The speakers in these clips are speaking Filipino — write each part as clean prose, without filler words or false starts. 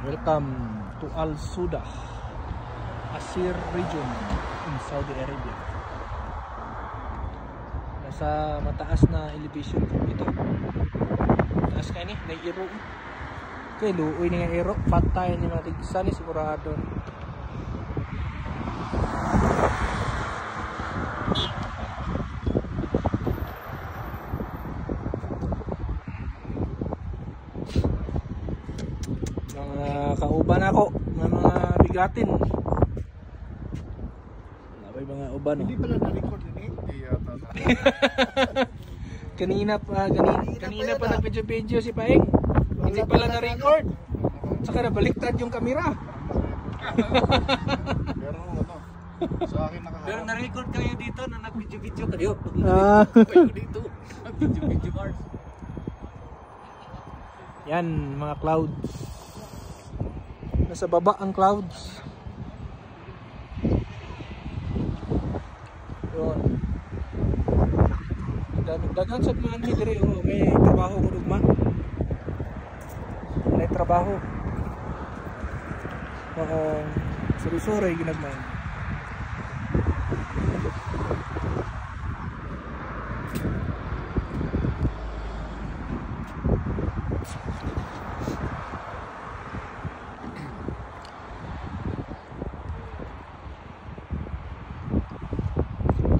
Welcome to Al Sudah, Asir region in Saudi Arabia. Nasa mataas na elevation po ito. Taas kayo ni, may iro. Okay, luoy ni nga iro. Patay ni mga tigsa ni sigurado. Kauban ako ng mga bigatin. May mga uban. Hindi pala na-record din eh. Hindi yata. kanina pa nag-video si Paeng. Hindi pala na-record. Saka nabaliktad yung kamera. Pero ano, sa akin nakaharap. Pero na-record kayo dito na nag-video kayo. Kayo dito. Nag-video Mars. Yan, mga clouds. Nasa baba ang clouds. Yun. Dagan sa mga dire, oh, may trabaho ko dugma. May trabaho. Suri-suri ginagmay.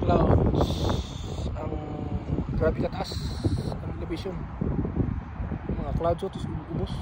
Clouds ang grabe kataas ang elevation, mga clouds ito ubos.